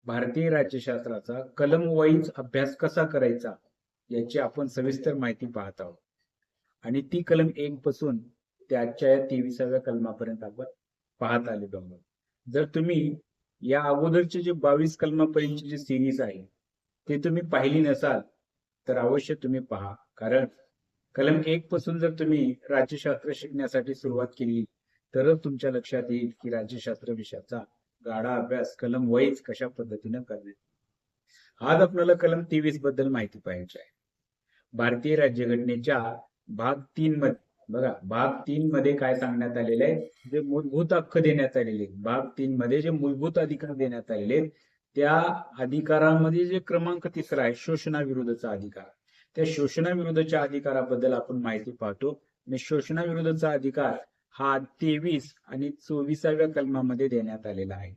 भारतीय राज्यशास्त्राचा कलम वाईज अभ्यास कसा करायचा याची आपण सविस्तर माहिती पाहत आहोत. आणि ती कलम 1 पासून ते आजच्या या 23व्या कलमापर्यंत आपण पाहत आलेलो आहोत. जर तुम्ही या अगोदरचे जे 22 कलमापर्यंतची जी सिरीज आहे ते तुम्ही पाहिली नसाल तर अवश्य तुम्ही पहा. कारण कलम 1 पासून जर तुम्ही राज्यशास्त्र शिकण्यासाठी सुरुवात केली तरच तुमच्या लक्षात येईल की राज्यशास्त्र विषयाचा गाढा अभ्यास कलम वाईज कशा पद्धतीने करणे. आज आपल्याला कलम 23 बद्दल माहिती पाहिजे आहे. भारतीय राज्यघटनेच्या भाग 3 मध्ये बघा, भाग 3 मध्ये काय सांगण्यात आलेले आहे, जे मूलभूत हक्क देण्यात आलेले आहेत. भाग 3 मध्ये जे मूलभूत अधिकार देण्यात आलेले आहेत त्या अधिकारामध्ये जे क्रमांक 3 आहे शोषणाविरुद्धचा अधिकार, त्या शोषणाविरुद्धच्या अधिकाराबद्दल आपण माहिती पाहतो. आणि शोषणाविरुद्धचा अधिकार हा 23 आणि 24व्या कलमामध्ये देण्यात आलेला आहे.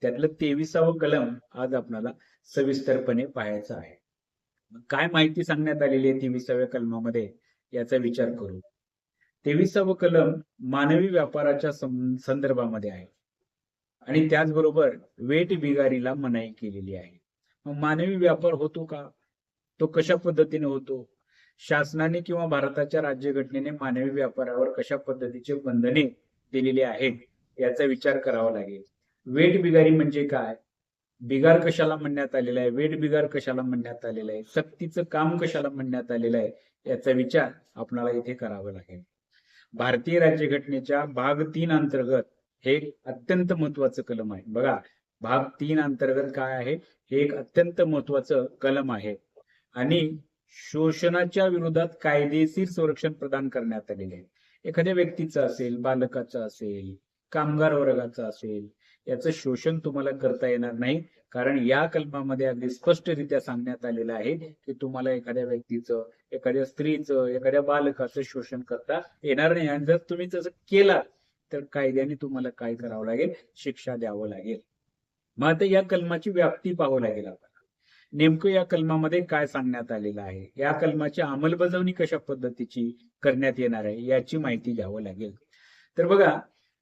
त्यातलं 23वं कलम आज आपल्याला सविस्तरपणे पाहायचं आहे. काय माहिती सांगण्यात आलेली आहे 23व्या कलमामध्ये याचा विचार करू. 23वं कलम मानवी व्यापाराच्या संदर्भामध्ये आहे आणि त्याचबरोबर वेठ बिगारीला मनाई केलेली आहे. मग मानवी व्यापार होतो का, तो कशा पद्धतीने होतो, शासनाने किंवा भारताच्या राज्यघटनेने मानवी व्यापारावर कशा पद्धतीचे बंधने दिलेली आहेत याचा विचार करावा लागेल. वेठ बिगारी म्हणजे काय, बिगार कशाला म्हणण्यात आलेला आहे, वेठ बिगार कशाला म्हणण्यात आलेलं आहे, सक्तीचं काम कशाला म्हणण्यात आलेलं आहे याचा विचार आपल्याला इथे करावा लागेल. भारतीय राज्यघटनेच्या भाग 3 अंतर्गत हे अत्यंत महत्वाचं कलम आहे. बघा, भाग 3 अंतर्गत काय आहे, हे एक अत्यंत महत्वाचं कलम आहे आणि शोषणाच्या विरोधात कायदेशीर संरक्षण प्रदान करण्यात आलेले आहे. एखाद्या व्यक्तीचं असेल, बालकाचं असेल, कामगार वर्गाचं असेल, याचं शोषण तुम्हाला करता येणार नाही. कारण या कलमामध्ये अगदी स्पष्टरित्या सांगण्यात आलेलं आहे की तुम्हाला एखाद्या व्यक्तीचं, एखाद्या स्त्रीचं, एखाद्या बालकाचं शोषण करता येणार नाही. आणि जर तुम्ही तसं केलं तर कायद्याने तुम्हाला काय करावं लागेल, शिक्षा द्यावं लागेल. मग आता या कलमाची व्याप्ती पाहावं लागेल आपल्याला. नेमकं या कलमामध्ये काय सांगण्यात आलेलं आहे, या कलमाची अंमलबजावणी कशा पद्धतीची करण्यात येणार आहे याची माहिती द्यावं लागेल. तर बघा,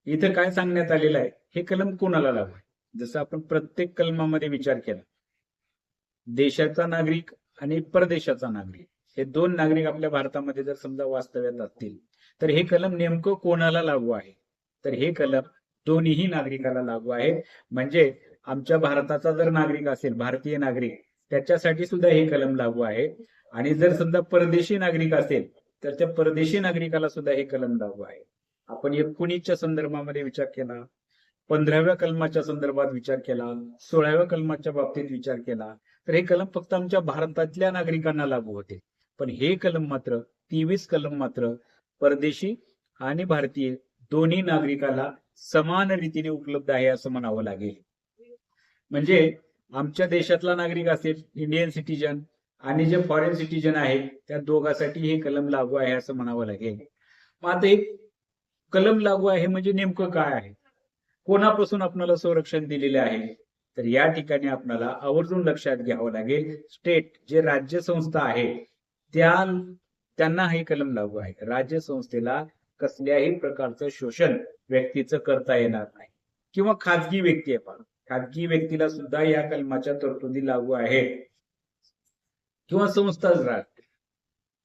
इथं काय सांगण्यात आलेलं आहे, हे कलम कोणाला लागू आहे. जसं आपण प्रत्येक कलमामध्ये विचार केला, देशाचा नागरिक आणि परदेशाचा नागरिक हे दोन नागरिक आपल्या भारतामध्ये जर समजा वास्तव्यात असतील तर हे कलम नेमकं कोणाला लागू आहे, तर हे कलम दोन्ही नागरिकाला लागू आहे. म्हणजे आमच्या भारताचा जर नागरिक असेल, भारतीय नागरिक, त्याच्यासाठी सुद्धा हे कलम लागू आहे. आणि जर समजा परदेशी नागरिक असेल तर त्या परदेशी नागरिकाला सुद्धा हे कलम लागू आहे. आपण 19च्या संदर्भामध्ये विचार केला, 15व्या कलमाच्या संदर्भात विचार केला, 16व्या कलमाच्या बाबतीत विचार केला तर हे कलम फक्त आमच्या भारतातल्या नागरिकांना लागू होते. पण हे कलम मात्र 23 कलम मात्र परदेशी आणि भारतीय दोन्ही नागरिकाला समान रीतीने उपलब्ध आहे असं म्हणावं लागेल. म्हणजे आमच्या देशातला नागरिक असेल, इंडियन सिटीजन, आणि जे फॉरेन सिटीजन आहे त्या दोघांसाठी हे कलम लागू आहे असं म्हणावं लागेल. मग आता हे कलम लागू आहे म्हणजे नेमकं काय आहे, कोणापासून आपल्याला संरक्षण दिलेले आहे, तर या ठिकाणी आपल्याला आवर्जून लक्षात घ्यावं लागेल, स्टेट जे राज्य संस्था आहे त्यांना हे कलम लागू आहे. राज्य संस्थेला कसल्याही प्रकारचं शोषण व्यक्तीचं करता येणार नाही. किंवा खाजगी व्यक्ती आहे, खाजगी व्यक्तीला सुद्धा या कलमाच्या तरतुदी लागू आहेत. किंवा संस्थाच राहते,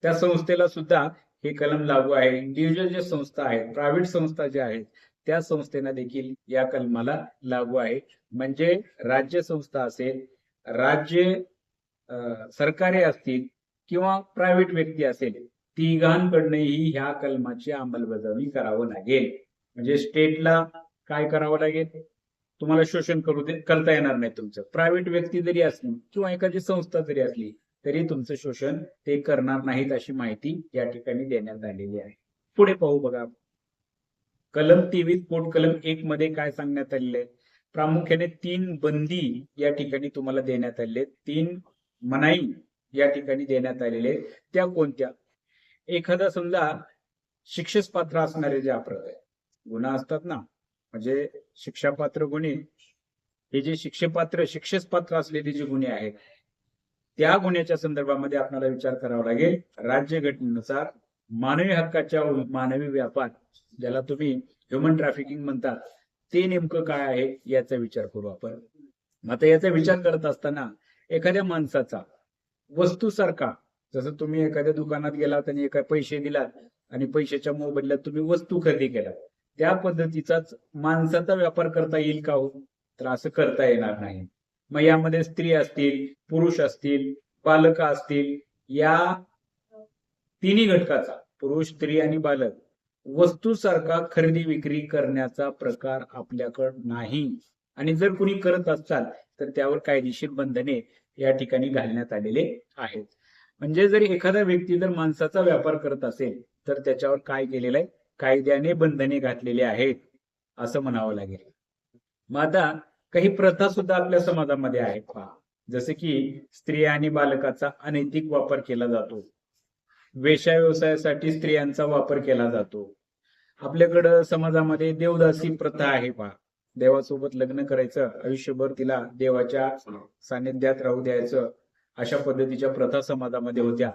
त्या संस्थेला सुद्धा हे कलम लागू आहे. इंडिव्हिज्युअल जे संस्था आहेत, प्रायव्हेट संस्था ज्या आहेत त्या संस्थेला देखील या कलमाला लागू आहे. म्हणजे राज्य संस्था असेल, राज्य सरकारे असतील किंवा प्रायव्हेट व्यक्ती असेल, तिघांकडनंही ह्या कलमाची अंमलबजावणी करावं लागेल. म्हणजे स्टेटला काय करावं लागेल, तुम्हाला शोषण करता येणार नाही तुमचं. प्रायव्हेट व्यक्ती जरी असली किंवा एखादी संस्था जरी असली तरी तुमचं शोषण ते करणार नाहीत अशी माहिती या ठिकाणी देण्यात आलेली आहे. पुढे पाहू. बघा, कलम 23 पोट कलम 1 मध्ये काय सांगण्यात आलेलं आहे, प्रामुख्याने 3 बंदी या ठिकाणी तुम्हाला देण्यात आलेले, 3 मनाई या ठिकाणी देण्यात आलेले. त्या कोणत्या, एखादा समजा शिक्षेपात्र असणारे जे अपराध गुन्हा असतात ना, म्हणजे शिक्षापात्र गुन्हे, हे जे शिक्षेपात्र असलेले जे गुन्हे आहेत त्या गुन्ह्याच्या संदर्भामध्ये आपल्याला विचार करावा लागेल. राज्यघटनेनुसार मानवी हक्काच्या मानवी व्यापार, ज्याला तुम्ही ह्युमन ट्रॅफिकिंग म्हणतात, ते नेमकं काय आहे याचा विचार करू आपण. आता याचा विचार करत असताना एखाद्या माणसाचा वस्तूसारखा, जसं तुम्ही एखाद्या दुकानात गेलात आणि एका पैसे दिलात आणि पैशाच्या मोबदल्यात तुम्ही वस्तू खरेदी केला, त्या पद्धतीचाच माणसाचा व्यापार करता येईल का हो? तर असं करता येणार नाही. मग यामध्ये स्त्री असतील, पुरुष असतील, बालक असतील, या तिन्ही घटकाचा, पुरुष, स्त्री आणि बालक, वस्तूसारखा खरेदी विक्री करण्याचा प्रकार आपल्याकडे नाही. आणि जर कुणी करत असाल तर त्यावर कायदेशीर बंधने या ठिकाणी घालण्यात आलेले आहेत. म्हणजे जर एखादा व्यक्ती जर माणसाचा व्यापार करत असेल तर त्याच्यावर काय केलेलं आहे? कायद्याने बंधने घातलेली आहेत असं म्हणावं लागेल. मग आता काही प्रथा सुद्धा आपल्या समाजामध्ये आहेत पहा. जसे की स्त्री आणि बालकाचा अनैतिक वापर केला जातो, वेश्या व्यवसायासाठी स्त्रियांचा वापर केला जातो. आपल्याकडं समाजामध्ये देवदासी प्रथा आहे पहा. देवासोबत लग्न करायचं, आयुष्यभर तिला देवाच्या सानिध्यात राहू द्यायचं, अशा पद्धतीच्या प्रथा समाजामध्ये होत्या.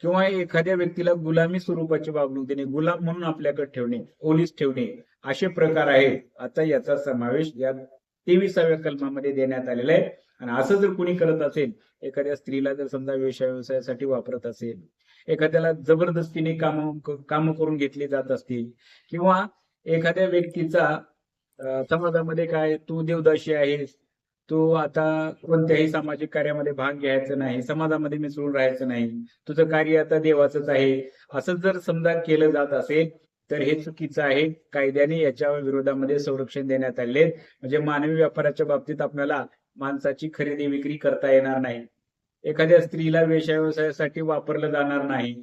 किंवा एखाद्या व्यक्तीला गुलामी स्वरूपाची वागणूक देणे, गुलाम म्हणून आपल्याकडे ठेवणे, ओलीस ठेवणे, असे प्रकार आहेत. आता याचा समावेश या 23व्या कलमामध्ये देण्यात आलेला आहे. आणि असं जर कोणी करत असेल, एखाद्या स्त्रीला जर समजा वेश्या व्यवसायासाठी वापरत असेल, एखाद्याला जबरदस्तीने काम करून घेतली जात असतील, किंवा एखाद्या व्यक्तीचा समाजामध्ये काय, तू देवदाशी आहेस, तू आता कोणत्याही सामाजिक कार्यामध्ये भाग घ्यायचा नाही, समाजामध्ये मिसळून राहायचं नाही, तुझं कार्य आता देवाचंच आहे, असं जर समजा केलं जात असेल तर हे चुकीचं आहे. कायद्याने याच्या विरोधामध्ये संरक्षण देण्यात आले. म्हणजे मानवी व्यापाराच्या बाबतीत आपल्याला माणसाची खरेदी विक्री करता येणार नाही, एखाद्या स्त्रीला वेश्या व्यवसायासाठी वापरलं जाणार नाही,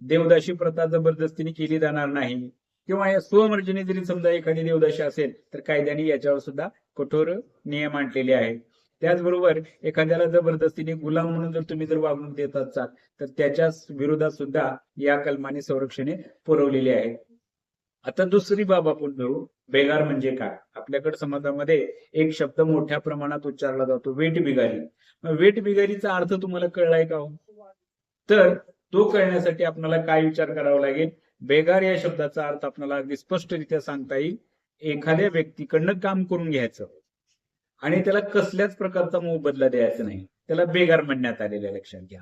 देवदाशी प्रथा जबरदस्तीने केली जाणार नाही, किंवा या स्वमर्जीने जरी समजा एखादी देवदाशी असेल तर कायद्याने याच्यावर सुद्धा कठोर नियम आणलेले आहेत. त्याचबरोबर एखाद्याला जबरदस्तीने गुलाम म्हणून जर तुम्ही जर वागणूक देत असाल तर त्याच्या विरोधात सुद्धा या कलमाने संरक्षणे पुरवलेली आहेत. आता दुसरी बाब आपण घेऊ, बेगार म्हणजे काय. आपल्याकडे समाजामध्ये एक शब्द मोठ्या प्रमाणात उच्चारला जातो, वेठ बिगारी. वेठ बिगारीचा अर्थ तुम्हाला कळलाय का हो? तर तो कळण्यासाठी आपल्याला काय विचार करावा लागेल? बेगार या शब्दाचा अर्थ आपल्याला अगदी स्पष्टरित्या सांगता येईल, एखाद्या व्यक्तीकडनं काम करून घ्यायचं आणि त्याला कसल्याच प्रकारचा मोबदला द्यायचा नाही, त्याला बेगार म्हणण्यात आलेलं लक्षात घ्या.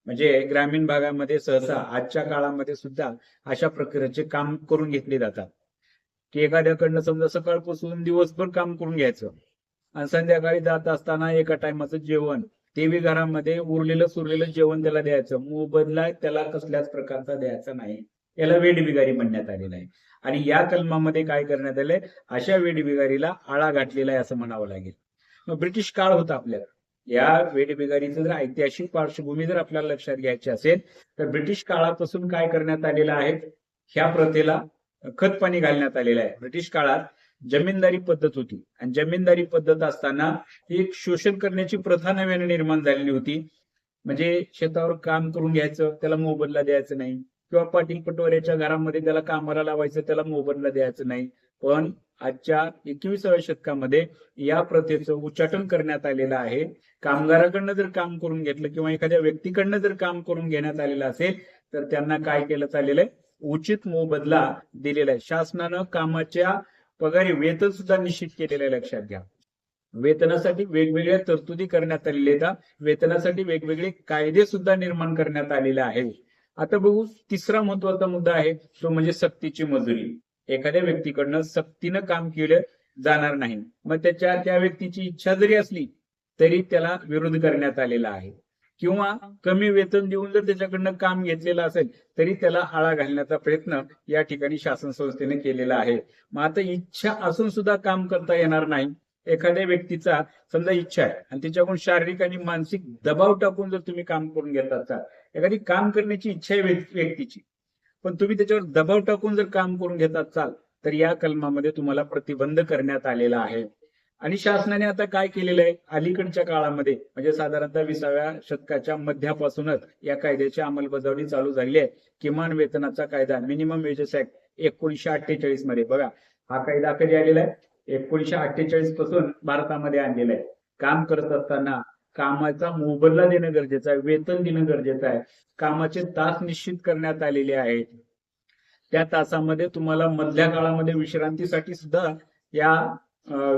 म्हणजे ग्रामीण भागामध्ये सहसा आजच्या काळामध्ये सुद्धा अशा प्रकारचे काम करून घेतले जातात की एखाद्याकडनं समजा सकाळपासून दिवसभर काम करून घ्यायचं आणि संध्याकाळी जात असताना एका टायमाचं जेवण, तेही घरामध्ये उरलेलं सुरलेलं जेवण त्याला द्यायचं, मोबदला त्याला कसल्याच प्रकारचा द्यायचा नाही. याला वेठबिगारी म्हणण्यात आलेलं आहे. आणि या कलमामध्ये काय करण्यात आलंय? अशा वेठबिगारीला आळा घातलेला आहे असं म्हणावं लागेल. मग ब्रिटिश काळ होता आपल्याला. या वेठबिगारीचं जर ऐतिहासिक पार्श्वभूमी जर आपल्याला लक्षात घ्यायची असेल तर ब्रिटिश काळापासून काय करण्यात आलेलं आहे? ह्या प्रथेला खतपाणी घालण्यात आलेलं आहे. ब्रिटिश काळात जमीनदारी पद्धत होती आणि जमीनदारी पद्धत असताना एक शोषण करण्याची प्रथा नव्याने निर्माण झालेली होती. म्हणजे शेतावर काम करून घ्यायचं, त्याला मोबदला द्यायचं नाही, किंवा पाटील पटवाऱ्याच्या घरामध्ये त्याला कामाला लावायचं, त्याला मोबदला द्यायचं नाही. पण आजच्या 21व्या शतकामध्ये या प्रथेचं उच्चाटन करण्यात आलेलं आहे. कामगाराकडनं जर काम करून घेतलं किंवा एखाद्या व्यक्तीकडनं जर काम करून घेण्यात आलेलं असेल तर त्यांना काय केलं चाललेलं आहे? उचित मोबदला दिलेला आहे. शासनानं कामाच्या पगारी वेतन सुद्धा निश्चित केलेलं आहे, लक्षात घ्या. वेतनासाठी वेगवेगळ्या तरतुदी करण्यात आलेल्या आहेत, वेतनासाठी वेगवेगळे कायदे सुद्धा निर्माण करण्यात आलेले आहेत. आता बघू, तिसरा महत्वाचा मुद्दा आहे तो म्हणजे सक्तीची मजुरी. एखाद्या व्यक्तीकडनं सक्तीनं काम केलं जाणार नाही. मग त्या व्यक्तीची इच्छा जरी असली तरी त्याला विरोध करण्यात आलेला आहे. किंवा कमी वेतन देऊन जर त्याच्याकडनं काम घेतलेलं असेल तरी त्याला आळा घालण्याचा प्रयत्न या ठिकाणी शासन संस्थेने केलेला आहे. मग आता इच्छा असून सुद्धा काम करता येणार नाही. एखाद्या व्यक्तीचा समजा इच्छा आहे आणि त्याच्याकडून शारीरिक आणि मानसिक दबाव टाकून जर तुम्ही काम करून घेत असाल, एखादी काम करण्याची इच्छा आहे व्यक्तीची, पण तुम्ही त्याच्यावर दबाव टाकून जर काम करून घेत असाल तर या कलमामध्ये तुम्हाला प्रतिबंध करण्यात आलेला आहे. आणि शासनाने आता काय केलेलं आहे? अलीकडच्या काळामध्ये म्हणजे साधारणतः 20व्या शतकाच्या मध्यापासूनच या कायद्याची अंमलबजावणी चालू झाली आहे. किमान वेतनाचा कायदा, मिनिमम वेजेस ऍक्ट 1948 मध्ये. बघा, हा कायदा कधी आलेला आहे? 1948 पासून भारतामध्ये आणलेला आहे. काम करत असताना कामाचा मोबदला देणं गरजेचं आहे, वेतन देणं गरजेचं आहे. कामाचे तास निश्चित करण्यात आलेले आहेत. त्या तासामध्ये तुम्हाला मधल्या काळामध्ये विश्रांतीसाठी सुद्धा या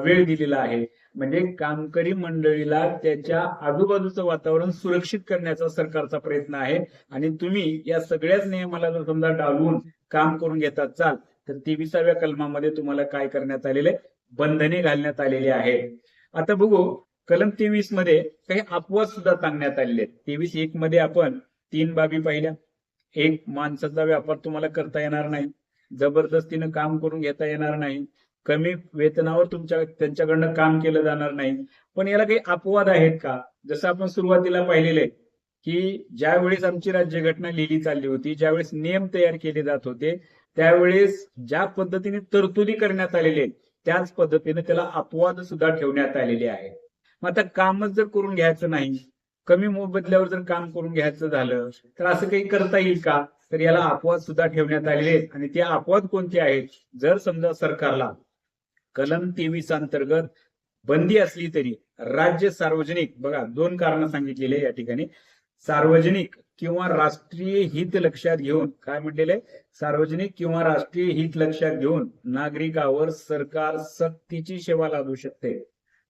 वेळ दिलेला आहे. म्हणजे कामकरी मंडळीला त्याच्या आजूबाजूचं वातावरण सुरक्षित करण्याचा सरकारचा प्रयत्न आहे. आणि तुम्ही या सगळ्याच नियमाला जर समजा डावलून काम करून घेतात चाल, तर 23व्या कलमामध्ये तुम्हाला काय करण्यात आलेले, बंधने घालण्यात आलेली आहेत. आता बघू कलम 23 मध्ये काही अपवाद सुद्धा सांगण्यात आलेले आहेत. 23(1) मध्ये आपण 3 बाबी पाहिल्या. एक, माणसाचा व्यापार तुम्हाला करता येणार नाही, जबरदस्तीनं काम करून घेता येणार नाही, कमी वेतनावर त्यांच्याकडनं काम केलं जाणार नाही. पण याला काही अपवाद आहेत का? जसं आपण सुरुवातीला पाहिलेलं आहे की ज्यावेळेस आमची राज्यघटना लिहिली चालली होती, ज्यावेळेस नियम तयार केले जात होते, त्यावेळेस ज्या पद्धतीने तरतुदी करण्यात आलेले आहेत त्याच पद्धतीने त्याला अपवाद सुद्धा ठेवण्यात आलेले आहे. मग आता कामच जर करून घ्यायचं नाही, कमी मोबदल्यावर जर काम करून घ्यायचं झालं तर असं काही करता येईल का? तर याला अपवाद सुद्धा ठेवण्यात आलेले आहेत. आणि ते अपवाद कोणते आहेत? जर समजा सरकारला कलम 23 अंतर्गत बंदी असली तरी राज्य सार्वजनिक, बघा 2 कारण सांगितलेले या ठिकाणी, सार्वजनिक किंवा राष्ट्रीय हित लक्षात घेऊन, काय म्हटलेले, सार्वजनिक किंवा राष्ट्रीय हित लक्षात घेऊन नागरिकावर सरकार सक्तीची सेवा लादू शकते.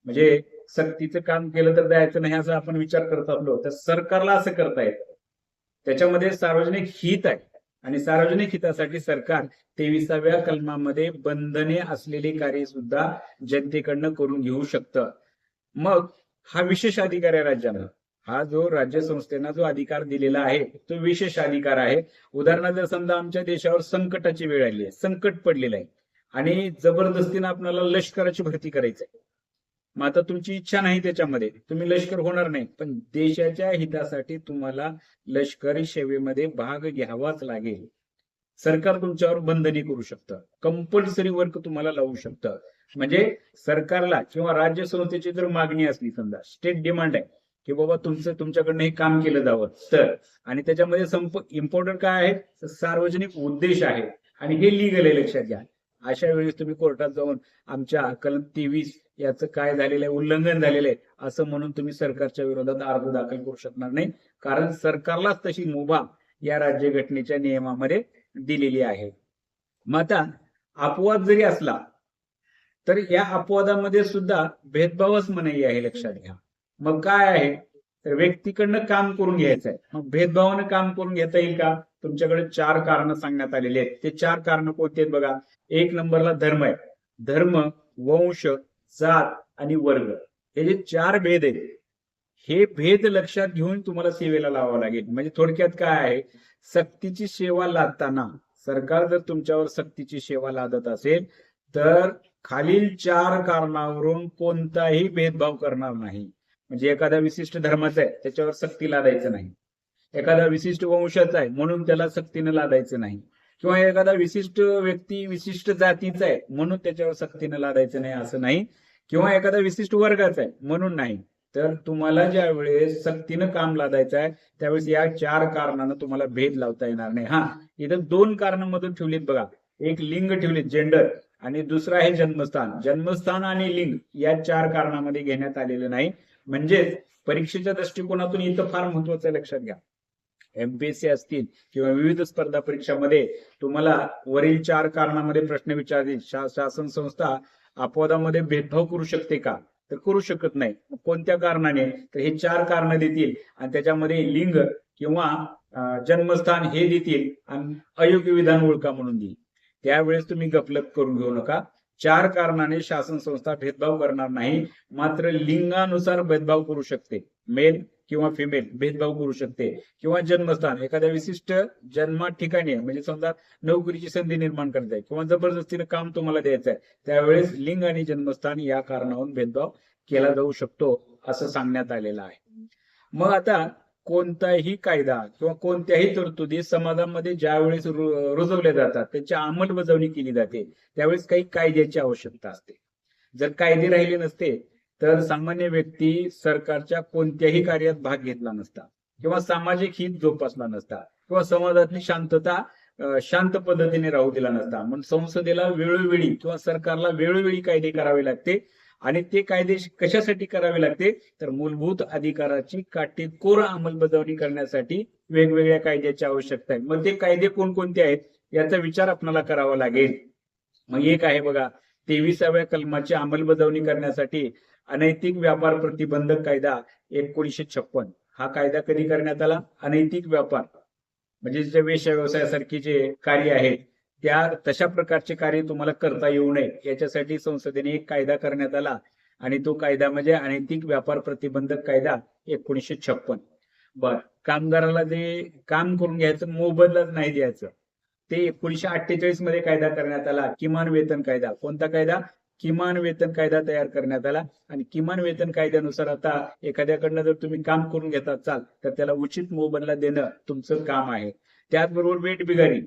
म्हणजे सक्तीचं काम केलं तर द्यायचं नाही असं आपण विचार करत असलो तर सरकारला असं करता येतं. त्याच्यामध्ये सार्वजनिक हित आहे आणि सार्वजनिक हितासाठी सरकार 23व्या कलमामध्ये बंधने असलेले कार्य सुद्धा जनतेकडनं करून घेऊ शकतं. मग हा विशेष अधिकार आहे राज्याला. हा जो राज्य संस्थेना जो अधिकार दिलेला आहे तो विशेष अधिकार आहे. उदाहरणार्थ जर समजा आमच्या देशावर संकटाची वेळ आली आहे, संकट पडलेलं आहे आणि जबरदस्तीनं आपल्याला लष्कराची भरती करायची आहे. मग आता तुमची इच्छा नाही त्याच्यामध्ये, तुम्ही लष्कर होणार नाही, पण देशाच्या हितासाठी तुम्हाला लष्करी सेवेमध्ये भाग घ्यावाच लागेल. सरकार तुमच्यावर बंधने करू शकतं, कंपल्सरी वर्क तुम्हाला लावू शकतं. म्हणजे सरकारला किंवा राज्य संस्थेची जर मागणी असली, समजा स्टेट डिमांड आहे की बाबा तुमच्याकडनं हे काम केलं जावं, तर आणि त्याच्यामध्ये इम्पॉर्टंट काय आहे, सार्वजनिक उद्देश आहे आणि हे लीगल आहे, लक्षात घ्या. अशा वेळेस तुम्ही कोर्टात जाऊन आमच्या कलम 23 याचं काय झालेलं आहे, उल्लंघन झालेलं आहे असं म्हणून तुम्ही सरकारच्या विरोधात अर्ज दाखल करू शकणार नाही, कारण सरकारलाच तशी मुभा या राज्यघटनेच्या नियमामध्ये दिलेली आहे. मग आता अपवाद जरी असला तर या अपवादामध्ये सुद्धा भेदभावच मनाई आहे, लक्षात घ्या. मग काय आहे, तर व्यक्तीकडनं काम करून घ्यायचं आहे. मग भेदभावानं काम करून घेता येईल का? तुमच्याकडे 4 कारण सांगण्यात आलेली आहेत. ते 4 कारण कोणते आहेत बघा. 1 नंबरला धर्म आहे. धर्म, वंश, जात आणि वर्ग, हे जे 4 भेद आहेत, हे भेद लक्षात घेऊन तुम्हाला सेवेला लावावं लागेल. म्हणजे थोडक्यात काय आहे, सक्तीची सेवा लादताना सरकार जर तुमच्यावर सक्तीची सेवा लादत असेल तर खालील 4 कारणावरून कोणताही भेदभाव करणार नाही. म्हणजे एखादा विशिष्ट धर्माचा आहे त्याच्यावर सक्ती लादायचं नाही, एखादा विशिष्ट वंशाचा आहे म्हणून त्याला सक्तीनं लादायचं नाही, किंवा एखादा विशिष्ट व्यक्ती विशिष्ट जातीचा आहे म्हणून त्याच्यावर सक्तीनं लादायचं नाही असं नाही, किंवा एखादा विशिष्ट वर्गाचा आहे म्हणून नाही. तर तुम्हाला ज्या वेळेस सक्तीनं काम लादायचं आहे त्यावेळेस या 4 कारणानं तुम्हाला भेद लावता येणार नाही. हा, इथं 2 कारणांमधून ठेवलीत बघा. एक लिंग ठेवलीत, जेंडर, आणि दुसरा आहे जन्मस्थान. जन्मस्थान आणि लिंग या 4 कारणामध्ये घेण्यात आलेलं नाही. म्हणजेच परीक्षेच्या दृष्टिकोनातून इथं फार महत्वाचं लक्षात घ्या. एमपीएससी असतील किंवा विविध स्पर्धा परीक्षामध्ये तुम्हाला वरील 4 कारणामध्ये प्रश्न विचारतील. शासन संस्था अपवादामध्ये भेदभाव करू शकते का? तर करू शकत नाही. कोणत्या कारणाने? तर हे 4 कारण देतील आणि त्याच्यामध्ये लिंग किंवा जन्मस्थान हे देतील आणि अयोग्य विधान ओळखा म्हणून देईल. त्यावेळेस तुम्ही गफलत करून घेऊ नका. 4 कारणाने शासन संस्था भेदभाव करणार नाही, मात्र लिंगानुसार भेदभाव करू शकते. मेल किंवा फिमेल भेदभाव करू शकते, किंवा जन्मस्थान एखाद्या विशिष्ट जन्मा ठिकाणी म्हणजे समजा नोकरीची संधी निर्माण करत आहे किंवा जबरदस्तीने काम तुम्हाला द्यायचं आहे, त्यावेळेस लिंग आणि जन्मस्थान या कारणावरून भेदभाव केला जाऊ शकतो असं सांगण्यात आलेलं आहे. मग आता कोणताही कायदा किंवा कोणत्याही तरतुदी समाजामध्ये ज्या वेळेस रुजवल्या जातात, त्याची अंमलबजावणी केली जाते, त्यावेळेस काही कायद्याची आवश्यकता असते. जर कायदे राहिले नसते तर सामान्य व्यक्ती सरकारच्या कोणत्याही कार्यात भाग घेतला नसता, किंवा सामाजिक हित जोपासला नसता, किंवा समाजातली शांतता शांत पद्धतीने राहू दिला नसता. म्हणून संसदेला वेळोवेळी किंवा सरकारला वेळोवेळी कायदे करावे लागते. आणि ते कायदे कशासाठी करावे लागते? तर मूलभूत अधिकाराची काटेकोर अंमलबजावणी करण्यासाठी वेगवेगळ्या कायद्याची आवश्यकता आहे. मग ते कायदे कोणकोणते आहेत याचा विचार आपल्याला करावा लागेल. मग एक आहे बघा, 23व्या कलमाची अंमलबजावणी करण्यासाठी अनैतिक व्यापार प्रतिबंधक कायदा 1956 हा कायदा कधी करण्यात आला? अनैतिक व्यापार म्हणजे जे वेश्या व्यवसायासारखी जे कार्य आहेत त्या तशा प्रकारचे कार्य तुम्हाला करता येऊ नये याच्यासाठी संसदेने एक कायदा करण्यात आला आणि तो कायदा म्हणजे अनैतिक व्यापार प्रतिबंधक कायदा 1956. बर, कामगाराला जे काम करून घ्यायचं मोबदलाच नाही द्यायचं ते 1948 मध्ये कायदा करण्यात आला, किमान वेतन कायदा. कोणता कायदा? किमान वेतन कायदा तयार करण्यात आला आणि किमान वेतन कायद्यानुसार आता एखाद्याकडनं जर तुम्ही काम करून घेत असाल तर त्याला उचित मोबदला देणं तुमचं काम आहे. त्याचबरोबर वेठबिगारी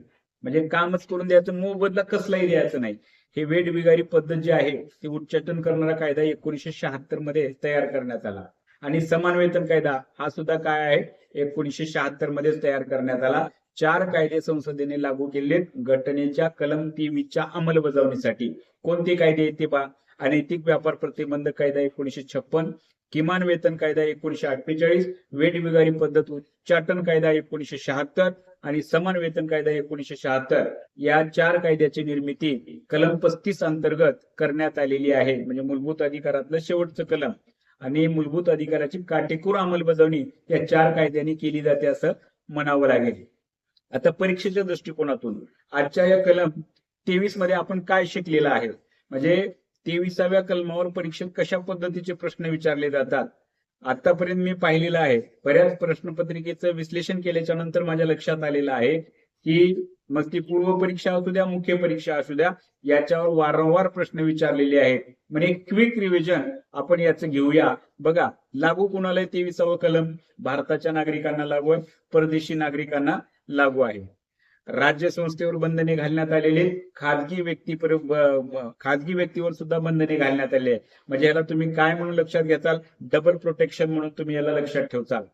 म्हणजे कामच करून द्यायचं, मोबदला कसलाही द्यायचा नाही. हे वेठबिगारी पद्धत जी आहे ती उच्चाटन करणारा कायदा 1976 मध्ये तयार करण्यात आला. आणि समान वेतन कायदा हा सुद्धा काय आहे? 1976 मध्येच तयार करण्यात आला. 4 कायदे संसदेने लागू केले घटनेच्या कलम 23च्या अंमलबजावणीसाठी. कोणते कायदे आहेत ते पहा. अनैतिक व्यापार प्रतिबंधक कायदा 1956, किमान वेतन कायदा 1948, वेठबिगारी पद्धत उच्चाटन कायदा 1976 आणि समान वेतन कायदा 1976 या 4 कायद्याची निर्मिती कलम 35 अंतर्गत करण्यात आलेली आहे. म्हणजे मूलभूत अधिकारातलं शेवटचं कलम आणि मूलभूत अधिकाराची काटेकोर अंमलबजावणी या 4 कायद्यांनी केली जाते असं म्हणावं लागेल. आता परीक्षेच्या दृष्टिकोनातून आजच्या या कलम 23 मध्ये आपण काय शिकलेलं आहे? म्हणजे 23व्या कलमावर परीक्षेत कशा पद्धतीचे प्रश्न विचारले जातात आतापर्यंत मी पाहिलेलं आहे. बऱ्याच प्रश्नपत्रिकेचं विश्लेषण केल्याच्या नंतर माझ्या लक्षात आलेलं आहे की मग ती पूर्व परीक्षा असू द्या, मुख्य परीक्षा असू द्या, याच्यावर वारंवार प्रश्न विचारलेले आहेत. म्हणजे क्विक रिव्हिजन आपण याचं घेऊया. बघा, लागू कुणाला 23वं कलम? भारताच्या नागरिकांना लागू आहे, परदेशी नागरिकांना लागू आहे. राज्य संस्थेवर बंधने घालण्यात आलेले, खाजगी व्यक्तीवर सुद्धा बंधने घालण्यात आले. म्हणजे याला तुम्ही काय म्हणून लक्षात घेताल? डबल प्रोटेक्शन म्हणून तुम्ही याला लक्षात ठेवताल.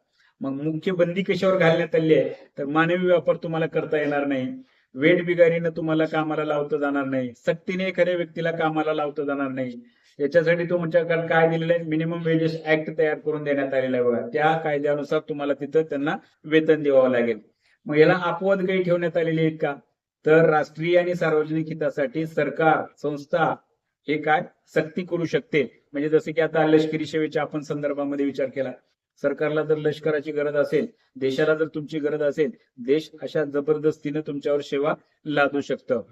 मग मुख्य बंदी कशावर घालण्यात आली आहे? तर मानवी व्यापार तुम्हाला करता येणार नाही, वेठबिगारीनं तुम्हाला कामाला लावता जाणार नाही, सक्तीने एखाद्या व्यक्तीला कामाला लावता जाणार नाही. याच्यासाठी तुमच्याकडे काय दिलेलं आहे? मिनिमम वेजेस ऍक्ट तयार करून देण्यात आलेला आहे बघा. त्या कायद्यानुसार तुम्हाला तिथं त्यांना वेतन द्यावं लागेल. मग याला अपवाद काही ठेवण्यात आलेले आहेत का? तर राष्ट्रीय आणि सार्वजनिक हितासाठी सरकार, संस्था हे काय सक्ती करू शकते. म्हणजे जसं की आता लष्करी सेवेच्या आपण संदर्भामध्ये विचार केला, सरकारला जर लष्कराची गरज असेल, देशाला जर तुमची गरज असेल, देश अशा जबरदस्तीने तुमच्यावर सेवा लादू शकतं.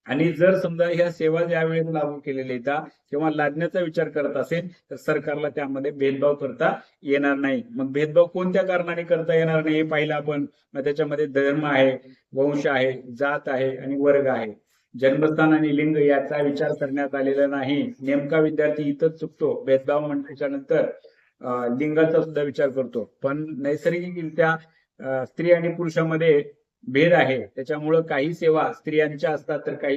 आणि जर समजा ह्या सेवा ज्यावेळेस लागू केलेल्या येतात किंवा लादण्याचा विचार करत असेल तर सरकारला त्यामध्ये भेदभाव करता येणार नाही. मग भेदभाव कोणत्या कारणाने करता येणार नाही हे पाहिलं आपण. मग त्याच्यामध्ये धर्म आहे, वंश आहे, जात आहे आणि वर्ग आहे. जन्मस्थान आणि लिंग याचा विचार करण्यात आलेला नाही. नेमका विद्यार्थी इथंच चुकतो. भेदभाव म्हटल्याच्या नंतर लिंगाचा सुद्धा विचार करतो, पण नैसर्गिकरित्या स्त्री आणि पुरुषामध्ये भेद आहे. त्याच्यामुळं काही सेवा स्त्रियांच्या असतात तर काही